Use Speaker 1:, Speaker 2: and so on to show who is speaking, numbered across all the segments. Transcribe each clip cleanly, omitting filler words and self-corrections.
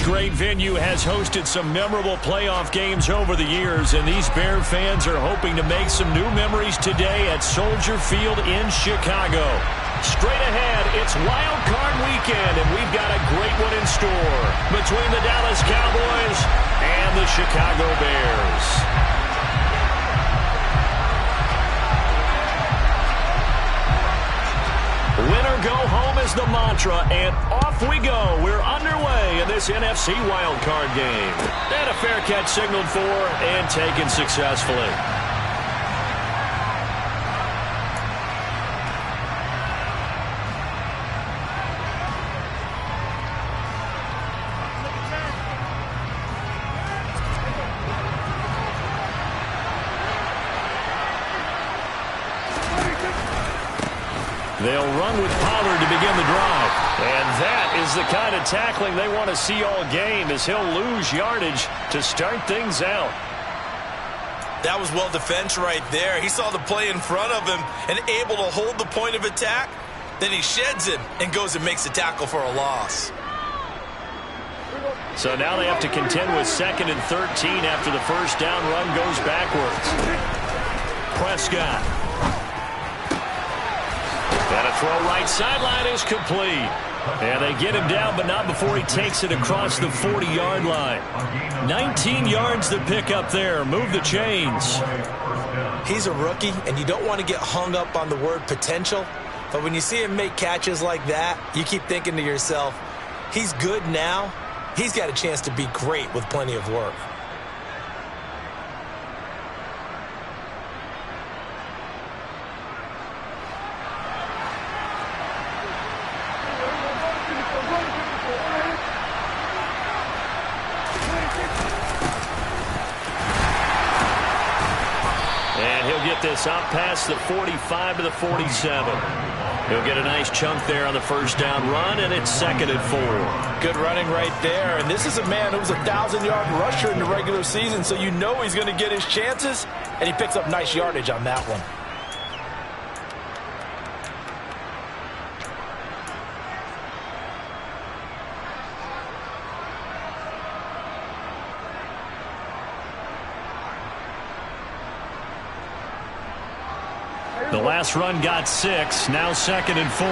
Speaker 1: great venue has hosted some memorable playoff games over the years, and these Bear fans are hoping to make some new memories today at Soldier Field in Chicago. Straight ahead, it's Wild Card Weekend, and we've got a great one in store between the Dallas Cowboys and the Chicago Bears. Win or go home is the mantra, and off we go. We're underway in this NFC wildcard game. And a fair catch signaled for and taken successfully. They'll run with Pollard to begin the drive. And that is the kind of tackling they want to see all game, as he'll lose yardage to start things out.
Speaker 2: That was well defense right there. He saw the play in front of him and able to hold the point of attack. Then he sheds him and goes and makes a tackle for a loss.
Speaker 1: So now they have to contend with 2nd and 13 after the first down run goes backwards. Prescott. And a throw right sideline is complete. And they get him down, but not before he takes it across the 40-yard line. 19 yards to pick up there. Move the chains.
Speaker 2: He's a rookie, and you don't want to get hung up on the word potential. But when you see him make catches like that, you keep thinking to yourself, he's good now. He's got a chance to be great with plenty of work.
Speaker 1: This up past the 45 to the 47. He'll get a nice chunk there on the first down run, and it's 2nd and 4.
Speaker 3: Good running right there. And this is a man who was a 1,000-yard rusher in the regular season, so you know he's going to get his chances, and he picks up nice yardage on that one.
Speaker 1: The last run got 6, now 2nd and 4.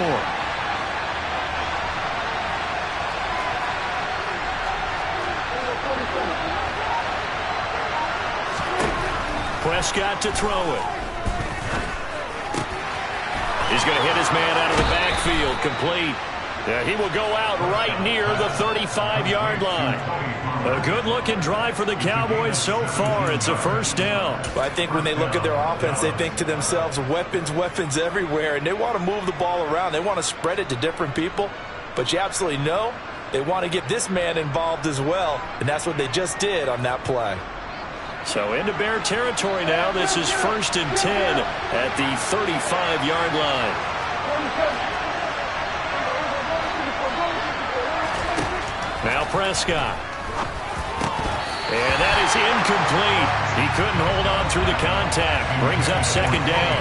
Speaker 1: Prescott to throw it. He's going to hit his man out of the backfield, complete. He will go out right near the 35-yard line. A good-looking drive for the Cowboys so far. It's a first down.
Speaker 3: Well, I think when they look at their offense, they think to themselves, weapons, weapons everywhere, and they want to move the ball around. They want to spread it to different people, but you absolutely know they want to get this man involved as well, and that's what they just did on that play.
Speaker 1: So into Bear territory now. This is 1st and 10 at the 35-yard line. Now Prescott. And that is incomplete. He couldn't hold on through the contact. Brings up 2nd down.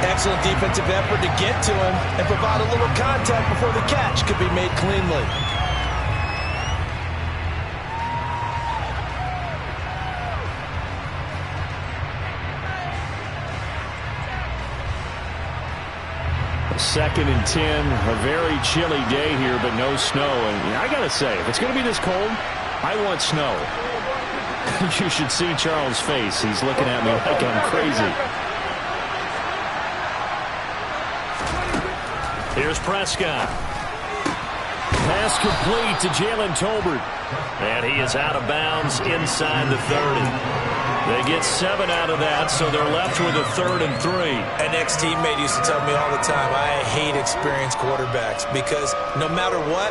Speaker 3: Excellent defensive effort to get to him and provide a little contact before the catch could be made cleanly.
Speaker 1: Second and 10, a very chilly day here, but no snow. And I got to say, if it's going to be this cold, I want snow. You should see Charles' face. He's looking at me like I'm crazy. Here's Prescott. Pass complete to Jalen Tolbert. And he is out of bounds inside the 30. They get 7 out of that, so they're left with a 3rd and 3.
Speaker 2: An ex-teammate used to tell me all the time, I hate experienced quarterbacks because no matter what,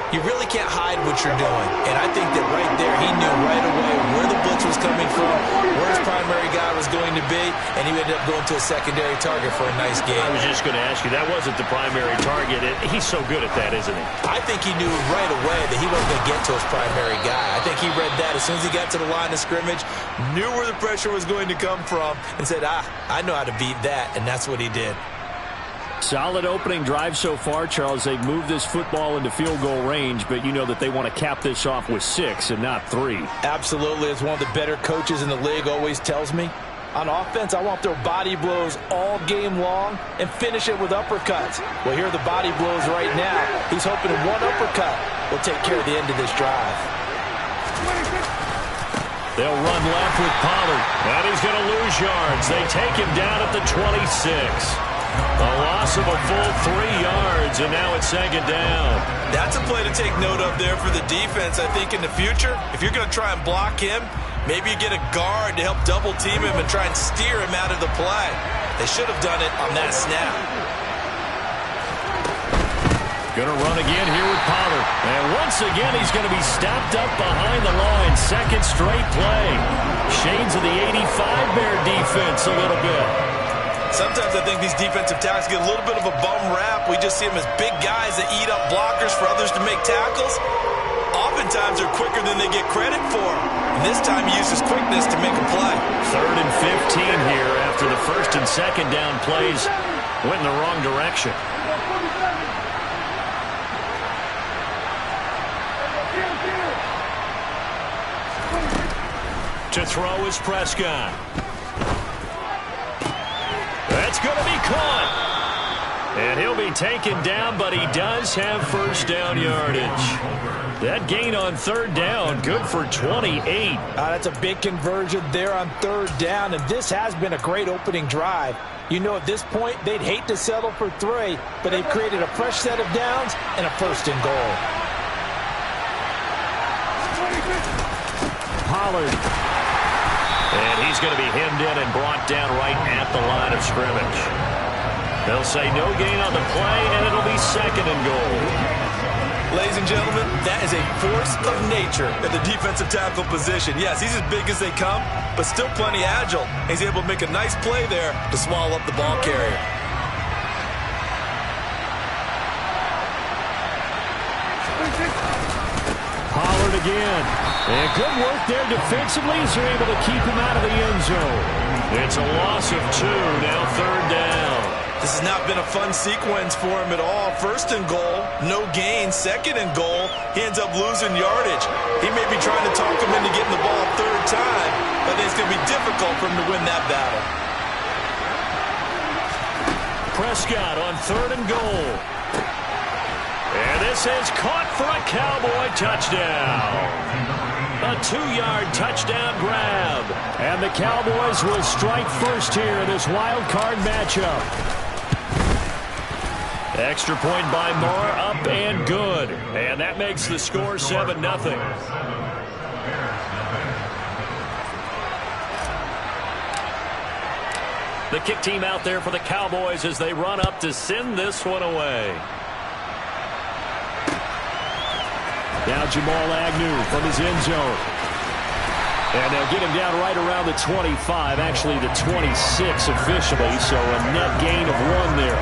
Speaker 2: you really can't hide what you're doing. And I think that right there, he knew right away where the blitz was coming from, where his primary guy was going to be, and he ended up going to a secondary target for a nice game.
Speaker 1: I was just going to ask you, that wasn't the primary target. He's so good at that, isn't he?
Speaker 2: I think he knew right away that he wasn't going to get to his primary guy. I think he read that as soon as he got to the line of scrimmage, knew where the pressure was going to come from, and said, I know how to beat that, and that's what he did.
Speaker 1: Solid opening drive so far, Charles. They've moved this football into field goal range, but you know that they want to cap this off with 6 and not 3.
Speaker 3: Absolutely. As one of the better coaches in the league always tells me, on offense, I want their body blows all game long and finish it with uppercuts. Well, here are the body blows right now. He's hoping one uppercut will take care of the end of this drive.
Speaker 1: They'll run left with Pollard, and he's going to lose yards. They take him down at the 26. A loss of a full 3 yards, and now it's 2nd down.
Speaker 2: That's a play to take note of there for the defense. I think in the future, if you're going to try and block him, maybe you get a guard to help double team him and try and steer him out of the play. They should have done it on that snap.
Speaker 1: Going to run again here with Pollard. And once again, he's going to be stopped up behind the line. 2nd straight play. Shades of the 85 Bear defense a little bit.
Speaker 2: Sometimes I think these defensive tackles get a little bit of a bum rap. We just see them as big guys that eat up blockers for others to make tackles. Oftentimes they're quicker than they get credit for. And this time he uses quickness to make a play.
Speaker 1: 3rd and 15 here after the 1st and 2nd down plays went in the wrong direction. To throw is Prescott. That's going to be caught. And he'll be taken down, but he does have 1st down yardage. That gain on 3rd down, good for 28.
Speaker 3: That's a big conversion there on 3rd down, and this has been a great opening drive. You know, at this point, they'd hate to settle for 3, but they've created a fresh set of downs and a 1st and goal.
Speaker 1: Pollard. And he's going to be hemmed in and brought down right at the line of scrimmage. They'll say no gain on the play, and it'll be 2nd and goal.
Speaker 2: Ladies and gentlemen, that is a force of nature at the defensive tackle position. Yes, he's as big as they come, but still plenty agile. He's able to make a nice play there to swallow up the ball carrier.
Speaker 1: Pollard again. And good work there defensively as they're able to keep him out of the end zone. It's a loss of 2, now 3rd down.
Speaker 2: This has not been a fun sequence for him at all. 1st and goal, no gain. 2nd and goal, he ends up losing yardage. He may be trying to talk him into getting the ball 3rd time, but I think it's going to be difficult for him to win that battle.
Speaker 1: Prescott on 3rd and goal. And this is caught for a Cowboy touchdown. A 2-yard touchdown grab. And the Cowboys will strike first here in this wild card matchup. Extra point by Moore, up and good. And that makes the score 7-0. The kick team out there for the Cowboys as they run up to send this one away. Now Jamal Agnew from his end zone. And they'll get him down right around the 25, actually the 26 officially, so a net gain of 1 there.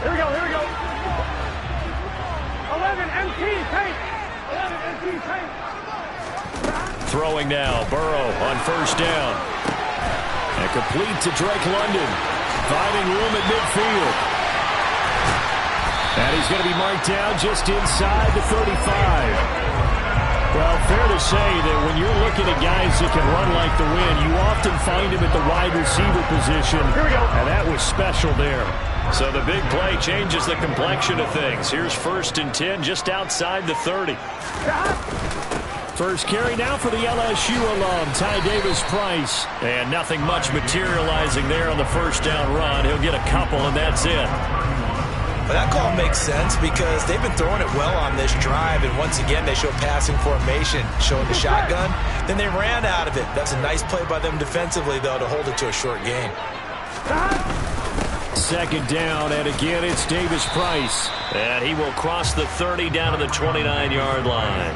Speaker 4: Here we go. 11 MT tape. 11 MT tape.
Speaker 1: Throwing now, Burrow on 1st down. And complete to Drake London, finding room at midfield. And he's going to be marked down just inside the 35. Well, fair to say that when you're looking at guys that can run like the wind, you often find him at the wide receiver position.
Speaker 4: Here we go.
Speaker 1: And that was special there. So the big play changes the complexion of things. Here's 1st and 10 just outside the 30. First carry now for the LSU alum, Ty Davis-Price. And nothing much materializing there on the 1st down run. He'll get a couple, and that's it.
Speaker 2: But that call makes sense because they've been throwing it well on this drive, and once again they show passing formation, showing the shotgun. Then they ran out of it. That's a nice play by them defensively, though, to hold it to a short gain.
Speaker 1: 2nd down, and again it's Davis-Price. And he will cross the 30 down to the 29-yard line.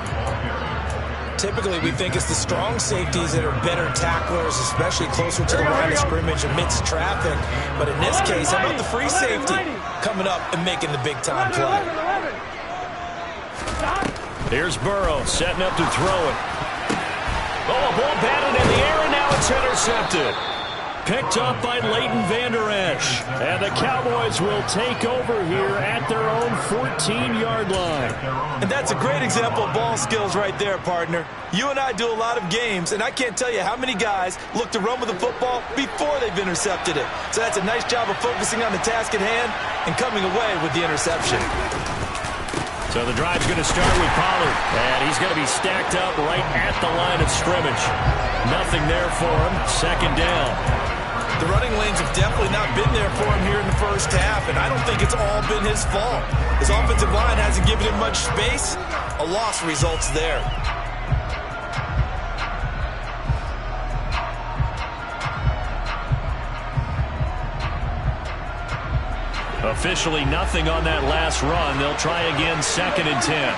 Speaker 2: Typically, we think it's the strong safeties that are better tacklers, especially closer to the line of scrimmage amidst traffic. But in this case, how about the free safety coming up and making the big-time play?
Speaker 1: Here's Burrow setting up to throw it. Oh, a ball batted in the air, and now it's intercepted. Picked up by Leighton Vander Esch. And the Cowboys will take over here at their own 14-yard line.
Speaker 3: And that's a great example of ball skills right there, partner. You and I do a lot of games, and I can't tell you how many guys look to run with the football before they've intercepted it. So that's a nice job of focusing on the task at hand and coming away with the interception.
Speaker 1: So the drive's going to start with Pollard, and he's going to be stacked up right at the line of scrimmage. Nothing there for him. Second down.
Speaker 3: The running lanes have definitely not been there for him here in the first half, and I don't think it's all been his fault. His offensive line hasn't given him much space. A loss results there.
Speaker 1: Officially nothing on that last run. They'll try again, 2nd and 10.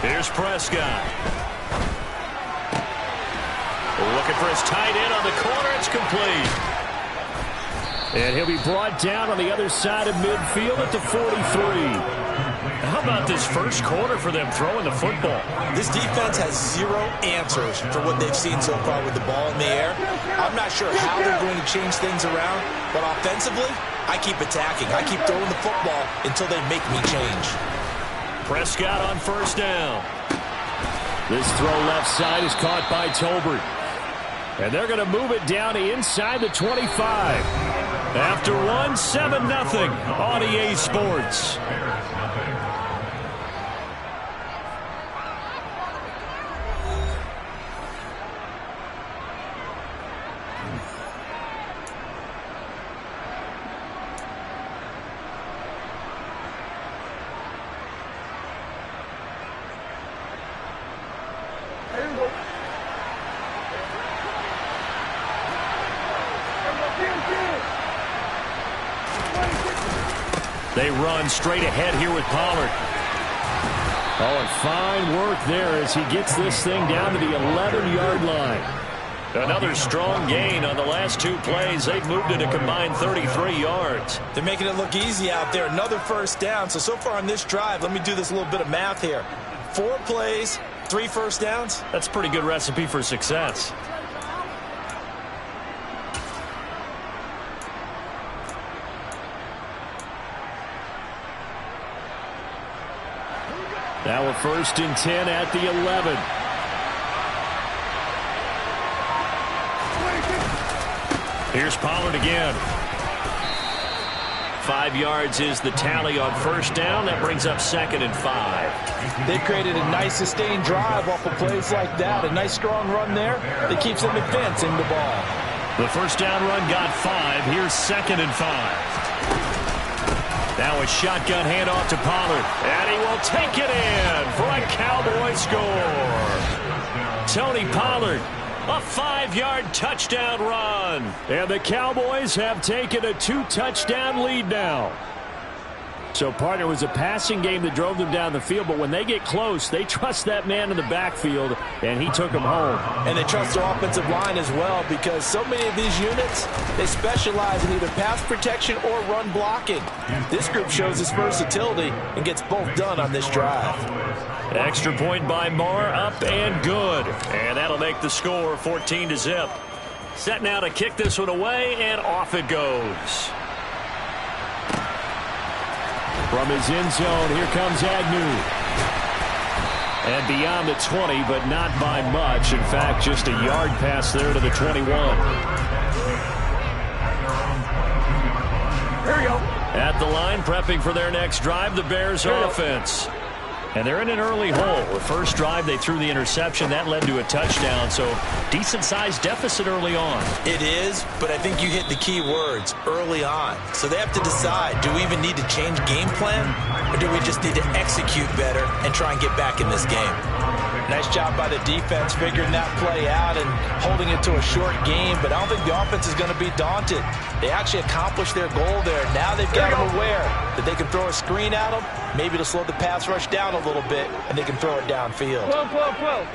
Speaker 1: Here's Prescott. Looking for his tight end on the corner. It's complete. And he'll be brought down on the other side of midfield at the 43. How about this first quarter for them throwing the football?
Speaker 3: This defense has zero answers for what they've seen so far with the ball in the air. I'm not sure how they're going to change things around, but offensively, I keep attacking. I keep throwing the football until they make me change.
Speaker 1: Prescott on first down. This throw left side is caught by Tolbert. And they're going to move it down inside the 25. After one, 7-0 on EA Sports. They run straight ahead here with Pollard. Oh, and fine work there as he gets this thing down to the 11-yard line. Another strong gain on the last two plays. They've moved it a combined 33 yards.
Speaker 3: They're making it look easy out there. Another first down. So far on this drive, let me do this little bit of math here. 4 plays, 3 first downs.
Speaker 1: That's a pretty good recipe for success. Now a 1st and 10 at the 11. Here's Pollard again. 5 yards is the tally on first down. That brings up 2nd and 5.
Speaker 3: They've created a nice sustained drive off of plays like that. A nice strong run there that keeps them advancing the ball.
Speaker 1: The first down run got 5. Here's 2nd and 5. Now a shotgun handoff to Pollard. And he will take it in for a Cowboy score. Tony Pollard, a 5-yard touchdown run. And the Cowboys have taken a 2-touchdown lead now. So, partner, was a passing game that drove them down the field, but when they get close, they trust that man in the backfield, and he took them home.
Speaker 3: And they trust their offensive line as well, because so many of these units, they specialize in either pass protection or run blocking. This group shows its versatility and gets both done on this drive.
Speaker 1: Extra point by Marr, up and good. And that'll make the score 14-0. Set now to kick this one away, and off it goes. From his end zone, here comes Agnew. And beyond the 20, but not by much. In fact, just a yard pass there to the 21.
Speaker 4: Here we go.
Speaker 1: At the line, prepping for their next drive, the Bears offense. And they're in an early hole. The first drive, they threw the interception. That led to a touchdown, so decent-sized deficit early on.
Speaker 3: It is, but I think you hit the key words, early on. So they have to decide, do we even need to change game plan, or do we just need to execute better and try and get back in this game? Nice job by the defense figuring that play out and holding it to a short game, but I don't think the offense is going to be daunted. They actually accomplished their goal there. Now they've got them aware that they can throw a screen at them, maybe to slow the pass rush down a little bit, and they can throw it downfield.
Speaker 4: 12, 12, 12.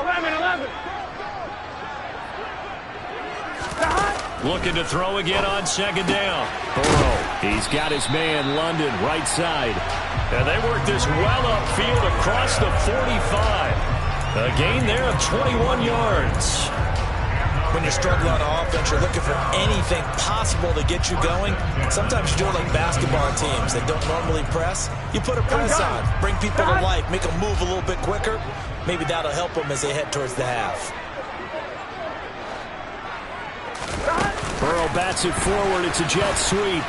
Speaker 4: 11, 11.
Speaker 1: Looking to throw again on second down. Burrow He's got his man, London, right side. And they work this well upfield across the 45. A gain there of 21 yards.
Speaker 2: When you're struggling on offense, you're looking for anything possible to get you going. Sometimes you do it like basketball teams that don't normally press. You put a press on, bring people to life, make them move a little bit quicker. Maybe that'll help them as they head towards the half.
Speaker 1: Burrow bats it forward. It's a jet sweep.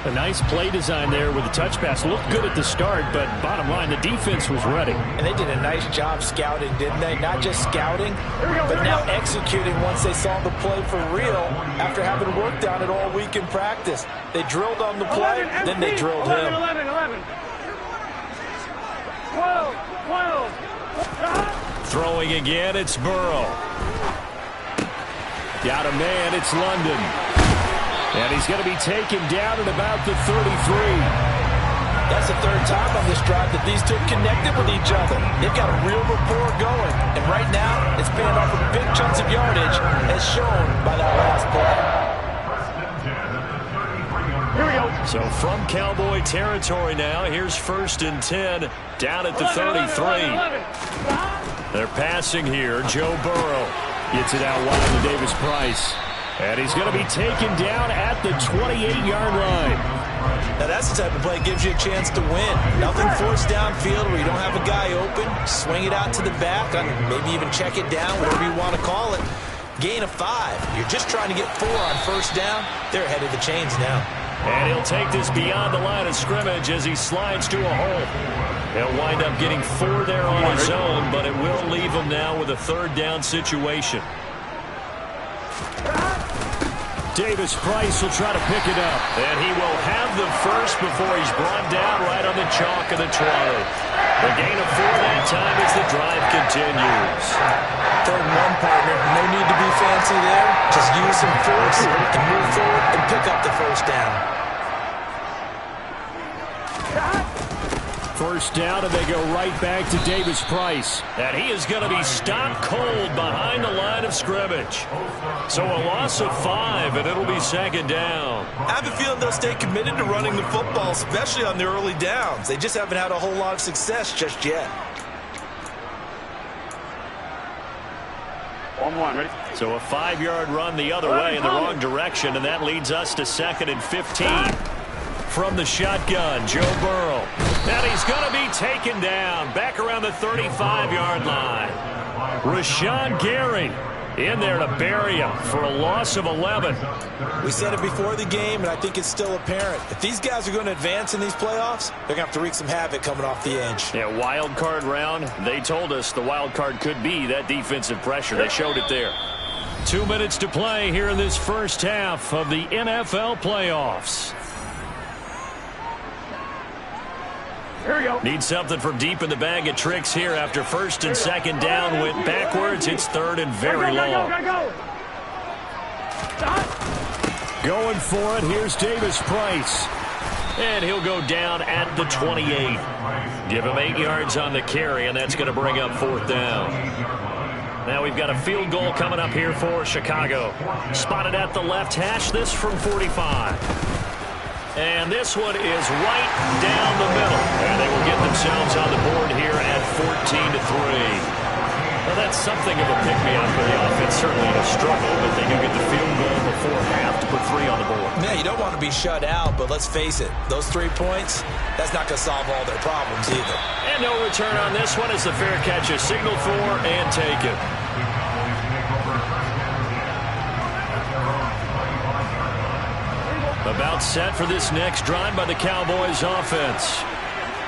Speaker 1: A nice play design there with the touch pass. Looked good at the start, but bottom line, the defense was ready.
Speaker 2: And they did a nice job scouting, didn't they? Not just scouting, but now executing once they saw the play for real after having worked on it all week in practice. They drilled on the play, then they drilled him.
Speaker 4: 11. 12.
Speaker 1: Throwing again, it's Burrow. Got a man, it's London. And he's going to be taken down at about the 33.
Speaker 2: That's the third time on this drive that these two connected with each other. They've got a real rapport going. And right now, it's paying off with big chunks of yardage, as shown by that last play.
Speaker 4: Here we go.
Speaker 1: So from Cowboy territory now, here's 1st and 10 down at the 33. They're passing here. Joe Burrow gets it out wide to Davis Price. And he's going to be taken down at the 28-yard line.
Speaker 2: Now that's the type of play that gives you a chance to win. Nothing forced downfield where you don't have a guy open. Swing it out to the back, maybe even check it down, whatever you want to call it. Gain of 5. You're just trying to get 4 on 1st down. They're ahead of the chains now.
Speaker 1: And he'll take this beyond the line of scrimmage as he slides to a hole. He'll wind up getting 4 there on his own, but it will leave him now with a 3rd down situation. Davis Price will try to pick it up. And he will have the first before he's brought down right on the chalk of the 20. The gain of 4 that time as the drive continues.
Speaker 2: 3rd and 1, partner. No need to be fancy there. Just use some force and move forward and pick up the 1st down.
Speaker 1: 1st down, and they go right back to Davis Price. And he is going to be stopped cold behind the line of scrimmage. So a loss of 5, and it'll be 2nd down.
Speaker 2: I have a feeling they'll stay committed to running the football, especially on the early downs. They just haven't had a whole lot of success just yet.
Speaker 4: 1-1, ready?
Speaker 1: So a 5-yard run the other way in the wrong direction, and that leads us to 2nd and 15. From the shotgun, Joe Burrow. And he's going to be taken down back around the 35-yard line. Rashawn Gary in there to bury him for a loss of 11.
Speaker 2: We said it before the game, and I think it's still apparent. If these guys are going to advance in these playoffs, they're going to have to wreak some havoc coming off the edge.
Speaker 1: Yeah, wild card round. They told us the wild card could be that defensive pressure. They showed it there. 2 minutes to play here in this 1st half of the NFL playoffs.
Speaker 4: Here we go.
Speaker 1: Need something from deep in the bag of tricks here after 1st and 2nd down went backwards. It's 3rd and very long.
Speaker 4: Go.
Speaker 1: Going for it. Here's Davis Price. And he'll go down at the 28. Give him 8 yards on the carry, and that's going to bring up 4th down. Now we've got a field goal coming up here for Chicago. Spotted at the left hash, this from 45. And this one is right down the middle. And they will get themselves on the board here at 14-3. Well, that's something of a pick-me-up for the offense. Certainly a struggle, but they do get the field goal before half to put 3 on the board.
Speaker 2: Yeah, you don't want to be shut out, but let's face it, those 3 points, that's not going to solve all their problems either.
Speaker 1: And no return on this one as the fair catch is signaled for and taken. About set for this next drive by the Cowboys offense.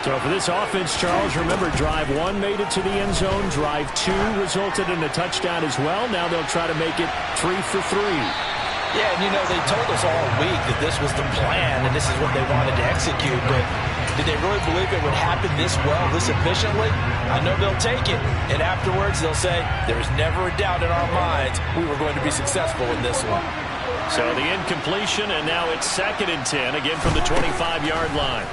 Speaker 1: So for this offense, Charles, remember, drive 1 made it to the end zone. Drive 2 resulted in a touchdown as well. Now they'll try to make it 3 for 3.
Speaker 2: Yeah, and you know, they told us all week that this was the plan and this is what they wanted to execute. But did they really believe it would happen this well, this efficiently? I know they'll take it. And afterwards, they'll say, there was never a doubt in our minds we were going to be successful in this one.
Speaker 1: So the incompletion, and now it's 2nd and 10, again from the 25-yard line.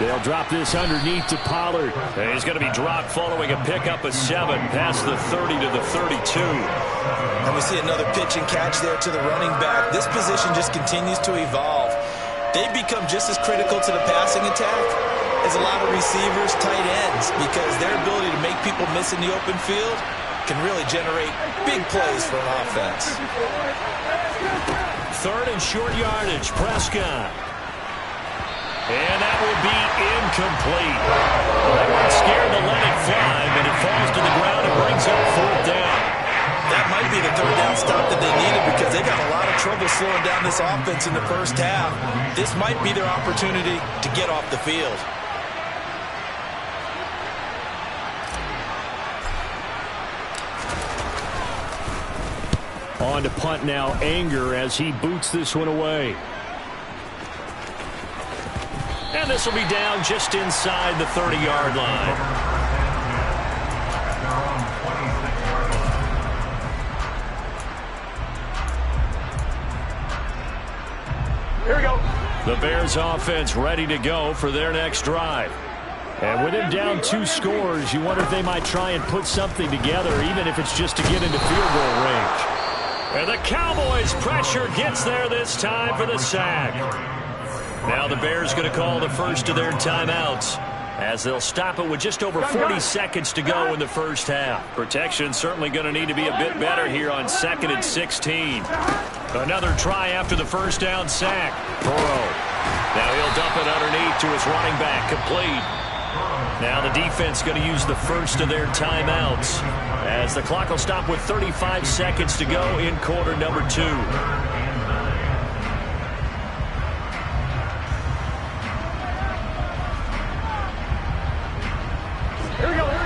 Speaker 1: They'll drop this underneath to Pollard. And he's going to be dropped following a pickup of 7 past the 30 to the 32.
Speaker 2: And we see another pitch and catch there to the running back. This position just continues to evolve. They become just as critical to the passing attack as a lot of receivers, tight ends, because their ability to make people miss in the open field can really generate big plays for an offense.
Speaker 1: 3rd and short yardage, Prescott. And that will be incomplete. They weren't scared to let it fly, but it falls to the ground and brings up 4th down.
Speaker 2: That might be the 3rd down stop that they needed because they got a lot of trouble slowing down this offense in the first half. This might be their opportunity to get off the field.
Speaker 1: On to punt now, Anger, as he boots this one away. And this will be down just inside the 30-yard line.
Speaker 4: Here we go.
Speaker 1: The Bears offense ready to go for their next drive. And with him down 2 scores, you wonder if they might try and put something together, even if it's just to get into field goal range. And the Cowboys' pressure gets there this time for the sack. Now the Bears going to call the first of their timeouts, as they'll stop it with just over 40 seconds to go in the first half. Protection certainly going to need to be a bit better here on 2nd and 16. Another try after the first down sack. Burrow. Now he'll dump it underneath to his running back, complete. Now the defense going to use the first of their timeouts, as the clock will stop with 35 seconds to go in quarter number 2.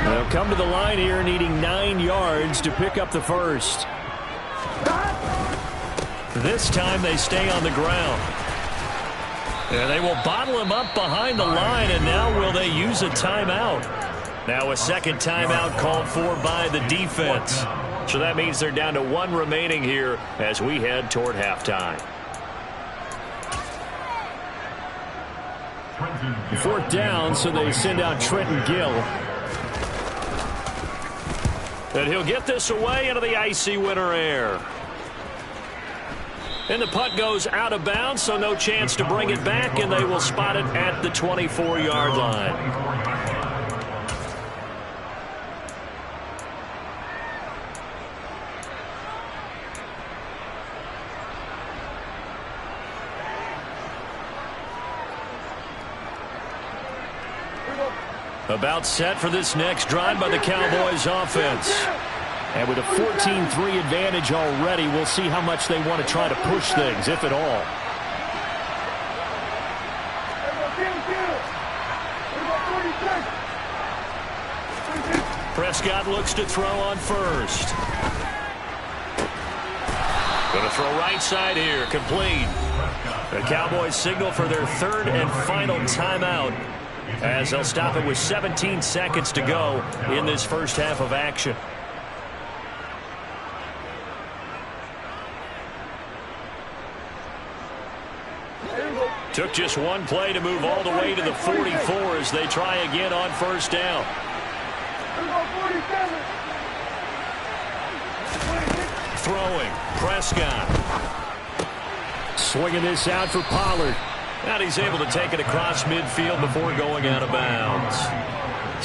Speaker 1: They'll come to the line here needing 9 yards to pick up the first. This time they stay on the ground. And they will bottle him up behind the line, and now will they use a timeout? Now a second timeout called for by the defense. So that means they're down to 1 remaining here as we head toward halftime. 4th down, so they send out Trenton Gill. And he'll get this away into the icy winter air. And the punt goes out of bounds, so no chance to bring it back, and they will spot it at the 24-yard line. About set for this next drive by the Cowboys offense. And with a 14-3 advantage already, we'll see how much they want to try to push things, if at all. Prescott looks to throw on first. Going to throw right side here, complete. The Cowboys signal for their 3rd and final timeout, as they'll stop it with 17 seconds to go in this first half of action. Took just 1 play to move all the way to the 44 as they try again on first down. Throwing, Prescott. Swinging this out for Pollard. And he's able to take it across midfield before going out of bounds.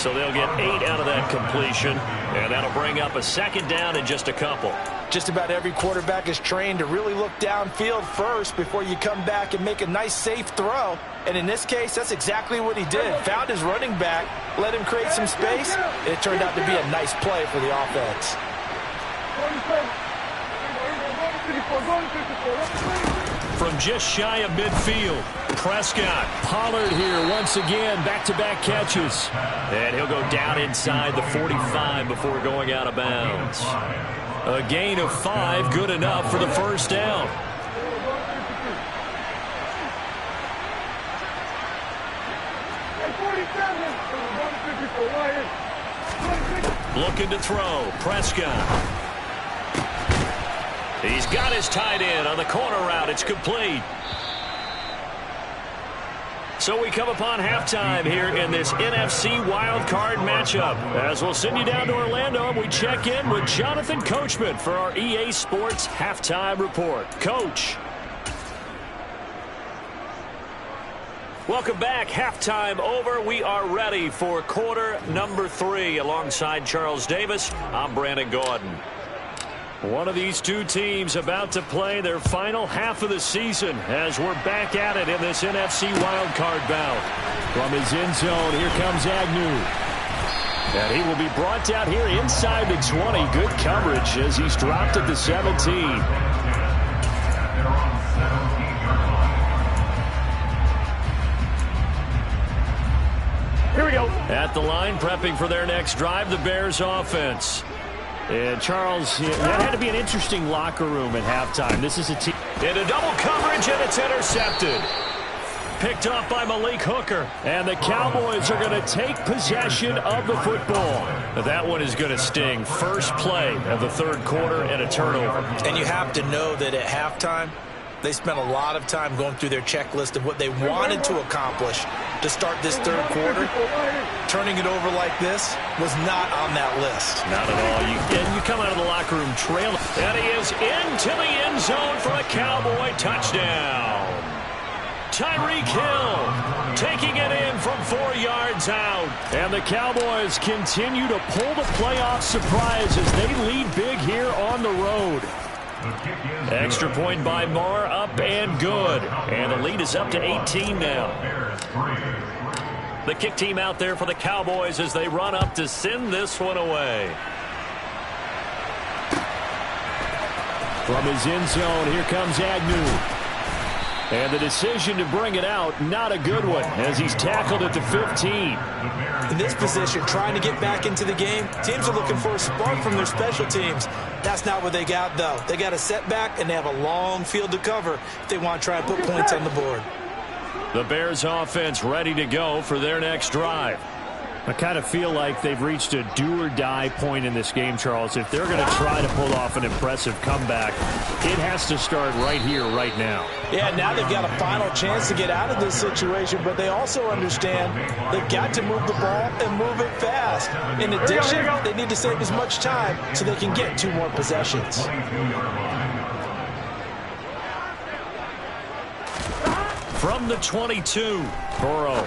Speaker 1: So they'll get 8 out of that completion, and that'll bring up a 2nd down in just a couple.
Speaker 2: Just about every quarterback is trained to really look downfield first before you come back and make a nice, safe throw. And in this case, that's exactly what he did. Found his running back, let him create some space. It turned out to be a nice play for the offense.
Speaker 1: From just shy of midfield, Prescott. Pollard here once again, back-to-back catches. And he'll go down inside the 45 before going out of bounds. A gain of 5, good enough for the first down. Looking to throw, Prescott. He's got his tight end on the corner route. It's complete. So we come upon halftime here in this NFC wildcard matchup. As we'll send you down to Orlando, and we check in with Jonathan Coachman for our EA Sports Halftime Report. Coach. Welcome back. Halftime over. We are ready for quarter number 3. Alongside Charles Davis, I'm Brandon Gordon. One of these two teams about to play their final half of the season as we're back at it in this NFC wildcard bout. From his end zone, here comes Agnew. And he will be brought down here inside the 20. Good coverage as he's dropped at the 17.
Speaker 4: Here we go.
Speaker 1: At the line, prepping for their next drive, the Bears offense. And Charles, that had to be an interesting locker room at halftime. This is a team. Into double coverage, and it's intercepted. Picked off by Malik Hooker. And the Cowboys are going to take possession of the football. That one is going to sting. First play of the third quarter and a turnover.
Speaker 2: And you have to know that at halftime, they spent a lot of time going through their checklist of what they wanted to accomplish to start this third quarter. Turning it over like this was not on that list.
Speaker 1: Not at all. You come out of the locker room trailing. And he is into the end zone for a Cowboy touchdown. Tyreek Hill taking it in from 4 yards out. And the Cowboys continue to pull the playoff surprise as they lead big here on the road. Extra point by Moore, up and good. And the lead is up to 18 now. The kick team out there for the Cowboys as they run up to send this one away. From his end zone, here comes Agnew. And the decision to bring it out, not a good one, as he's tackled at the 15.
Speaker 2: In this position, trying to get back into the game, teams are looking for a spark from their special teams. That's not what they got, though. They got a setback, and they have a long field to cover if they want to try and put points on the board.
Speaker 1: The Bears offense ready to go for their next drive. I kind of feel like they've reached a do-or-die point in this game, Charles. If they're going to try to pull off an impressive comeback, it has to start right here, right now.
Speaker 2: Yeah, now they've got a final chance to get out of this situation, but they also understand they've got to move the ball and move it fast. In addition, they need to save as much time so they can get 2 more possessions.
Speaker 1: From the 22, Burrow.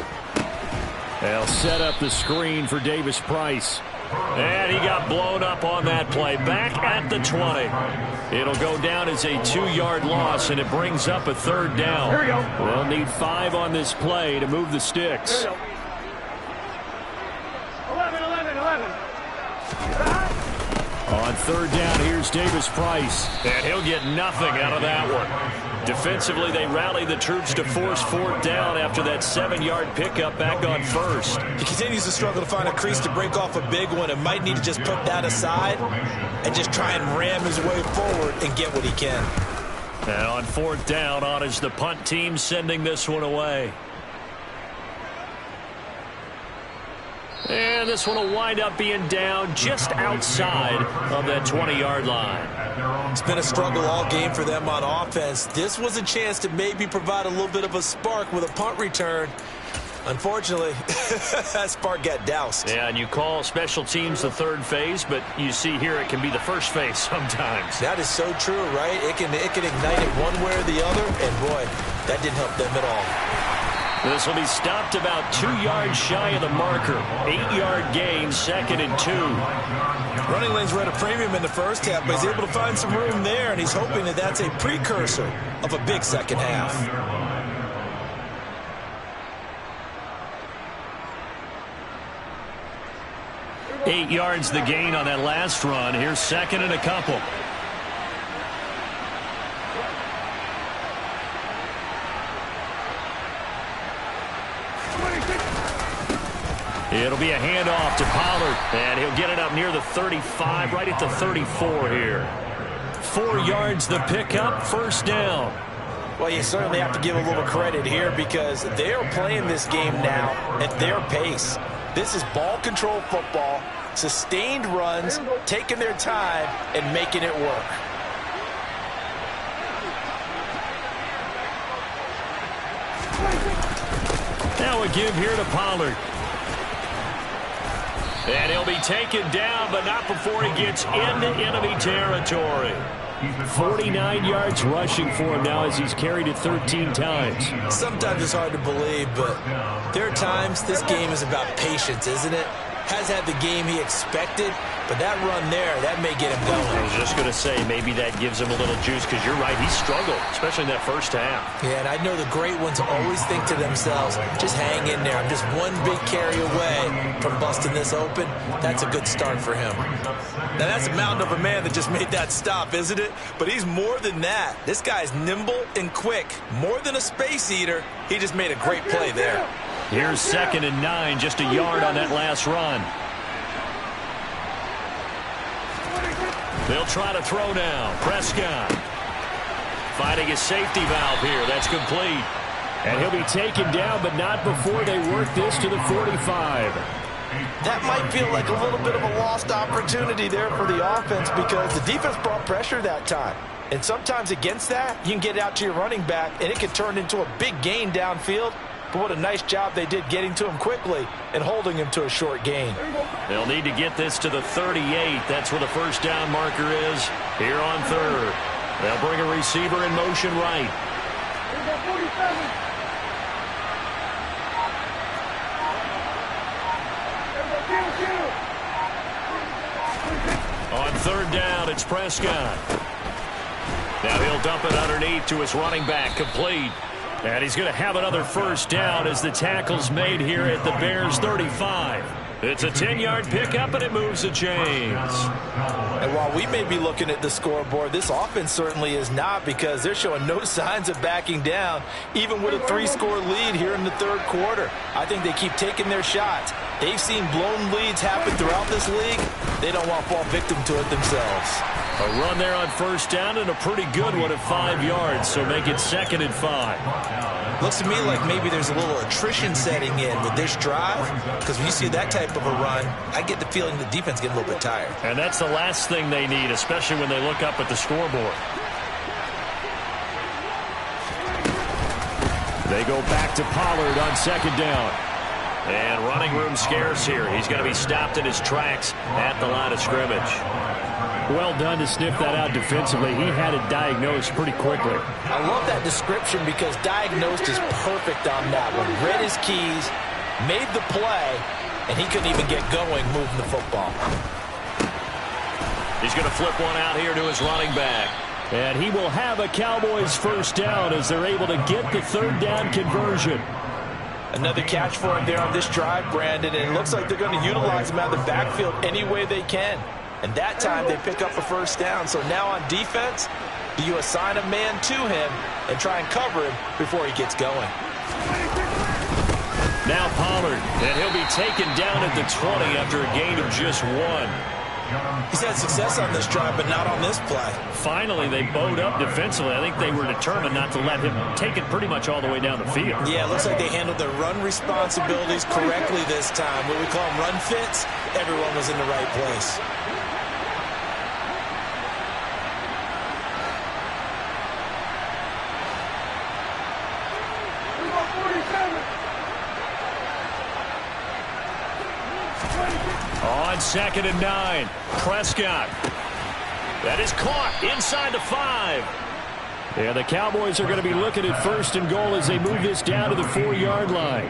Speaker 1: They'll set up the screen for Davis Price. And he got blown up on that play. Back at the 20. It'll go down as a 2-yard loss, and it brings up a third down.
Speaker 4: Here we go.
Speaker 1: We'll need 5 on this play to move the sticks.
Speaker 4: Here we go. 11.
Speaker 1: On third down, here's Davis Price. And he'll get nothing out of that one. Defensively, they rally the troops to force 4th down after that 7-yard pickup back on first.
Speaker 2: He continues to struggle to find a crease to break off a big one and might need to just put that aside and just try and ram his way forward and get what he can.
Speaker 1: And on 4th down, on is the punt team sending this one away. And this one will wind up being down just outside of that 20-yard line.
Speaker 2: It's been a struggle all game for them on offense. This was a chance to maybe provide a little bit of a spark with a punt return. Unfortunately, that spark got doused.
Speaker 1: Yeah, and you call special teams the third phase, but you see here it can be the first phase sometimes.
Speaker 2: That is so true, right? It can ignite it one way or the other, and boy, that didn't help them at all.
Speaker 1: This will be stopped about 2 yards shy of the marker. 8-yard gain, 2nd and 2.
Speaker 2: Running lanes were at a premium in the first half, but he's able to find some room there, and he's hoping that that's a precursor of a big second half.
Speaker 1: Eight yards the gain on that last run. Here's 2nd and a couple. It'll be a handoff to Pollard, and he'll get it up near the 35, right at the 34 here. 4 yards the pickup, 1st down.
Speaker 2: Well, you certainly have to give a little credit here because they're playing this game now at their pace. This is ball control football, sustained runs, taking their time, and making it work.
Speaker 1: Now a give here to Pollard. And he'll be taken down, but not before he gets into enemy territory. 49 yards rushing for him now as he's carried it 13 times.
Speaker 2: Sometimes it's hard to believe, but there are times this game is about patience, isn't it? Has had the game he expected, but that run there, that may get him going.
Speaker 1: I was just going to say, maybe that gives him a little juice, because you're right, he struggled, especially in that first half.
Speaker 2: Yeah, and I know the great ones always think to themselves, just hang in there. I'm just one big carry away from busting this open. That's a good start for him. Now, that's a mountain of a man that just made that stop, isn't it? But he's more than that. This guy's nimble and quick. More than a space eater, he just made a great play there.
Speaker 1: Here's 2nd and 9, just a yard on that last run. They'll try to throw now. Prescott finding a safety valve here. That's complete. And he'll be taken down, but not before they work this to the 45.
Speaker 3: That might feel like a little bit of a lost opportunity there for the offense because the defense brought pressure that time. And sometimes against that, you can get out to your running back, and it can turn into a big gain downfield. But what a nice job they did getting to him quickly and holding him to a short gain.
Speaker 1: They'll need to get this to the 38. That's where the first down marker is here on 3rd. They'll bring a receiver in motion right. On 3rd down, it's Prescott. Now he'll dump it underneath to his running back, complete. And he's going to have another first down as the tackle's made here at the Bears' 35. It's a 10-yard pickup, and it moves the chains.
Speaker 3: And while we may be looking at the scoreboard, this offense certainly is not, because they're showing no signs of backing down, even with a 3-score lead here in the 3rd quarter. I think they keep taking their shots. They've seen blown leads happen throughout this league. They don't want to fall victim to it themselves.
Speaker 1: A run there on first down, and a pretty good one at 5 yards, so make it 2nd and 5.
Speaker 2: Looks to me like maybe there's a little attrition setting in with this drive, because when you see that type of a run, I get the feeling the defense getting a little bit tired.
Speaker 1: And that's the last thing they need, especially when they look up at the scoreboard. They go back to Pollard on 2nd down. And running room scarce here. He's going to be stopped in his tracks at the line of scrimmage.
Speaker 3: Well done to sniff that out defensively. He had it diagnosed pretty quickly. I love that description because diagnosed is perfect on that one. Read his keys, made the play, and he couldn't even get going moving the football.
Speaker 1: He's going to flip one out here to his running back. And he will have a Cowboys first down as they're able to get the 3rd down conversion.
Speaker 3: Another catch for him there on this drive, Brandon, and it looks like they're going to utilize him out of the backfield any way they can. And that time they pick up a first down. So now on defense, do you assign a man to him and try and cover him before he gets going?
Speaker 1: Now Pollard, and he'll be taken down at the 20 after a gain of just 1.
Speaker 2: He's had success on this drive, but not on this play.
Speaker 1: Finally, they bowed up defensively. I think they were determined not to let him take it pretty much all the way down the field.
Speaker 2: Yeah, it looks like they handled their run responsibilities correctly this time. What we call them run fits, everyone was in the right place.
Speaker 1: On 2nd and 9, Prescott. That is caught inside the 5. And the Cowboys are going to be looking at 1st and goal as they move this down to the 4-yard line.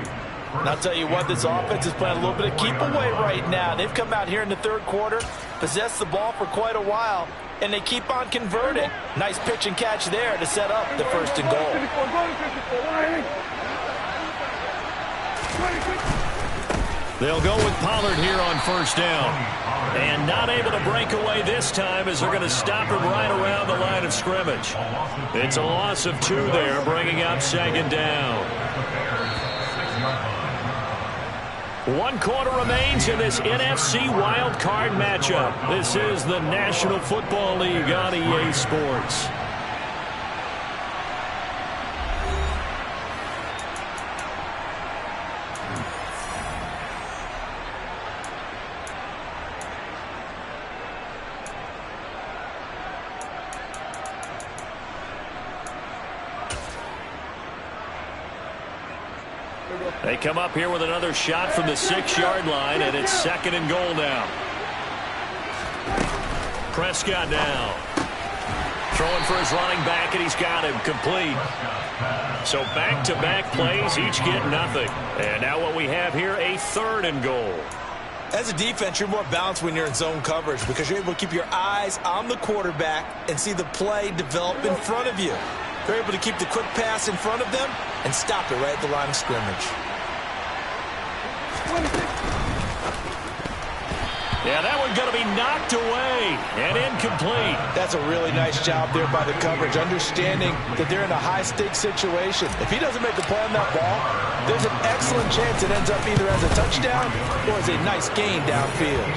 Speaker 3: And I'll tell you what, this offense is playing a little bit of keep away right now. They've come out here in the 3rd quarter, possessed the ball for quite a while, and they keep on converting. Nice pitch and catch there to set up the 1st and goal.
Speaker 1: They'll go with Pollard here on first down. And not able to break away this time as they're going to stop him right around the line of scrimmage. It's a loss of 2 there, bringing up 2nd down. 1 quarter remains in this NFC Wild Card matchup. This is the National Football League on EA Sports. They come up here with another shot from the 6-yard line, and it's 2nd and goal now. Prescott now. Throwing for his running back, and he's got him complete. So back-to-back plays, each get nothing. And now what we have here, a 3rd and goal.
Speaker 2: As a defense, you're more balanced when you're in zone coverage because you're able to keep your eyes on the quarterback and see the play develop in front of you. They're able to keep the quick pass in front of them and stop it right at the line of scrimmage.
Speaker 1: Yeah, that one's going to be knocked away and incomplete.
Speaker 3: That's a really nice job there by the coverage, understanding that they're in a high-stakes situation. If he doesn't make a play on that ball, there's an excellent chance it ends up either as a touchdown or as a nice gain downfield.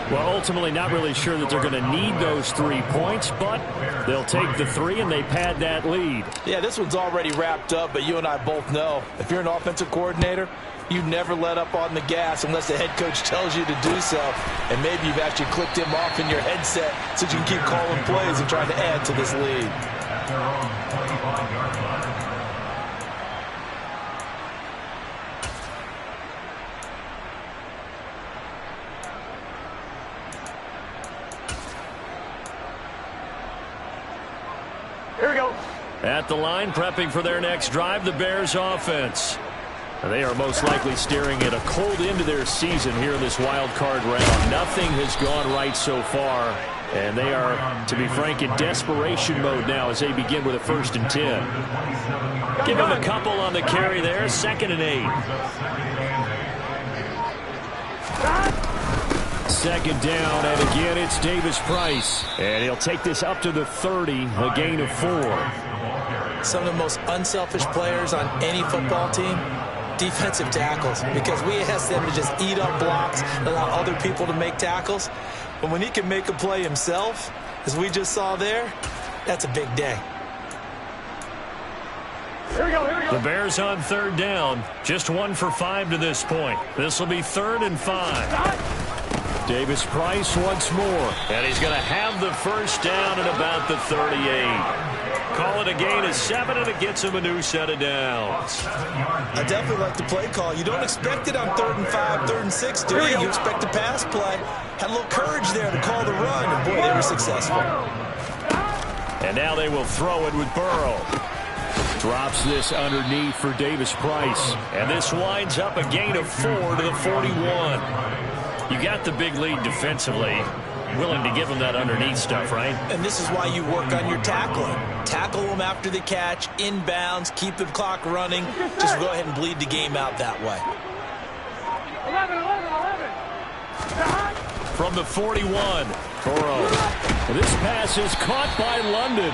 Speaker 1: Well, ultimately, not really sure that they're going to need those 3 points, but they'll take the 3 and they pad that lead.
Speaker 3: Yeah, this one's already wrapped up, but you and I both know if you're an offensive coordinator, you never let up on the gas unless the head coach tells you to do so. And maybe you've actually clicked him off in your headset so you can keep calling plays and trying to add to this lead.
Speaker 4: Here we go.
Speaker 1: At the line, prepping for their next drive, the Bears offense. They are most likely staring at a cold end to their season here in this wild card round. Nothing has gone right so far, and they are, to be frank, in desperation mode now as they begin with a 1st and 10. Give them a couple on the carry there, 2nd and 8. 2nd down, and again it's Davis Price. And he'll take this up to the 30, a gain of 4.
Speaker 2: Some of the most unselfish players on any football team, defensive tackles, because we ask them to just eat up blocks, allow other people to make tackles. But when he can make a play himself, as we just saw there, that's a big day.
Speaker 4: Here we go, here we go.
Speaker 1: The Bears on 3rd down, just 1 for 5 to this point. This will be 3rd and 5. Davis Price once more, and he's going to have the 1st down at about the 38. Call it a gain of 7, and it gets him a new set of downs.
Speaker 2: I definitely like the play call. You don't expect it on 3rd and 5, 3rd and 6, do you? You expect a pass play. Had a little courage there to call the run, and boy, they were successful.
Speaker 1: And now they will throw it with Burrow. Drops this underneath for Davis Price. And this winds up a gain of 4 to the 41. You got the big lead defensively. Willing to give him that underneath stuff, right?
Speaker 2: And this is why you work on your tackling. Tackle them after the catch, inbounds, keep the clock running. Just go ahead and bleed the game out that way.
Speaker 4: 11, 11, 11.
Speaker 1: From the 41, Burrow. This pass is caught by London.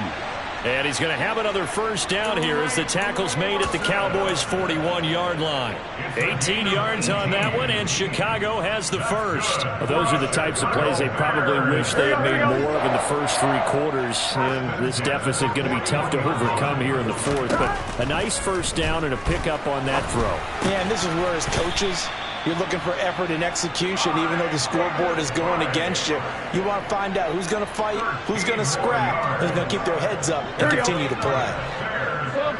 Speaker 1: And he's going to have another 1st down here as the tackle's made at the Cowboys' 41-yard line. 18 yards on that one, and Chicago has the 1st. Those are the types of plays they probably wish they had made more of in the first 3 quarters. And this deficit going to be tough to overcome here in the 4th. But a nice 1st down and a pickup on that throw.
Speaker 3: Yeah, and this is where as coaches, you're looking for effort and execution, even though the scoreboard is going against you. You want to find out who's going to fight, who's going to scrap, who's going to keep their heads up and continue to play.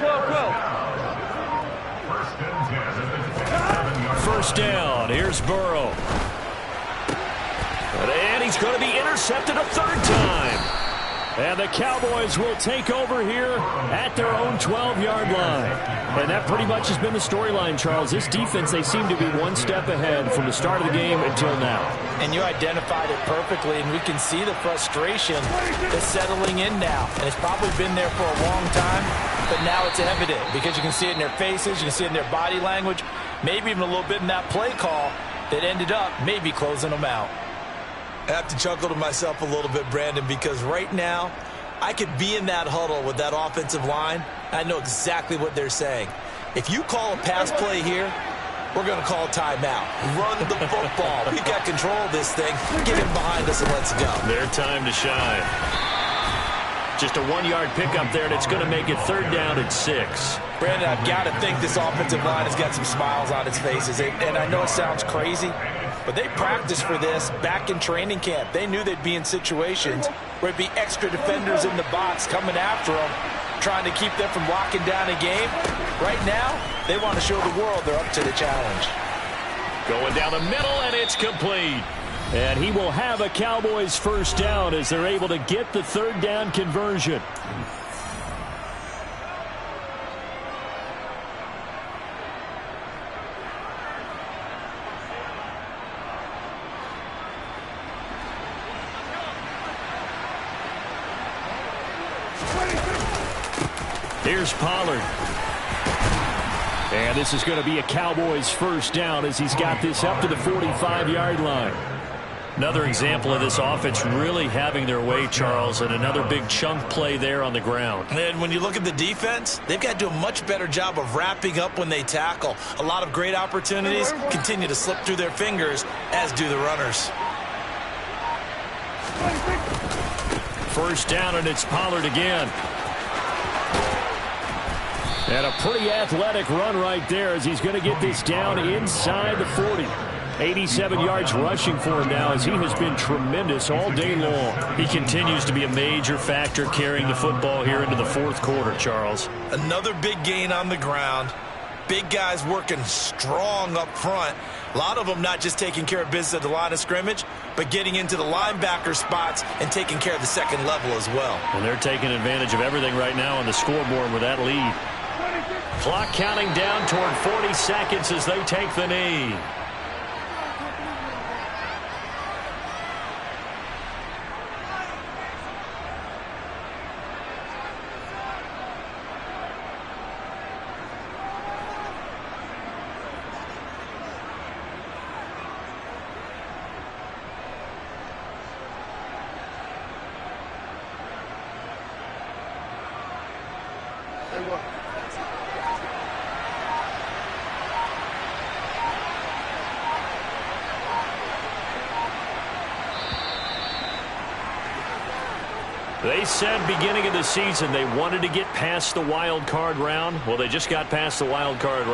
Speaker 4: Go.
Speaker 1: 1st down. Here's Burrow. And he's going to be intercepted a 3rd time. And the Cowboys will take over here at their own 12-yard line. And that pretty much has been the storyline, Charles. This defense, they seem to be one step ahead from the start of the game until now.
Speaker 2: And you identified it perfectly, and we can see the frustration that's settling in now. And it's probably been there for a long time, but now it's evident because you can see it in their faces, you can see it in their body language, maybe even a little bit in that play call that ended up maybe closing them out. I have to chuckle to myself a little bit, Brandon, because right now I could be in that huddle with that offensive line. I know exactly what they're saying. If you call a pass play here, we're going to call a timeout. Run the football. We've got control of this thing. Get him behind us and let's go.
Speaker 1: Their time to shine. Just a 1-yard pickup there, and it's going to make it 3rd down and 6.
Speaker 2: Brandon, I've got to think this offensive line has got some smiles on its faces. And I know it sounds crazy, but they practiced for this back in training camp. They knew they'd be in situations where it'd be extra defenders in the box coming after them.
Speaker 3: trying to keep them from locking down a game. Right now, they want to show the world they're up to the challenge.
Speaker 1: Going down the middle, and it's complete. And he will have a Cowboys first down as they're able to get the third down conversion. Here's Pollard. And this is going to be a Cowboys first down as he's got this up to the 45-yard line. Another example of this offense really having their way, Charles, and another big chunk play there on the ground.
Speaker 2: And when you look at the defense, they've got to do a much better job of wrapping up when they tackle. A lot of great opportunities continue to slip through their fingers, as do the runners.
Speaker 1: First down, and it's Pollard again. And a pretty athletic run right there as he's going to get this down inside the 40. 87 yards rushing for him now as he has been tremendous all day long. He continues to be a major factor carrying the football here into the fourth quarter, Charles.
Speaker 2: Another big gain on the ground. Big guys working strong up front. A lot of them not just taking care of business at the line of scrimmage, but getting into the linebacker spots and taking care of the second level as well.
Speaker 1: And they're taking advantage of everything right now on the scoreboard with that lead. Clock counting down toward 40 seconds as they take the knee. They said beginning of the season they wanted to get past the wild card round. Well, they just got past the wild card round.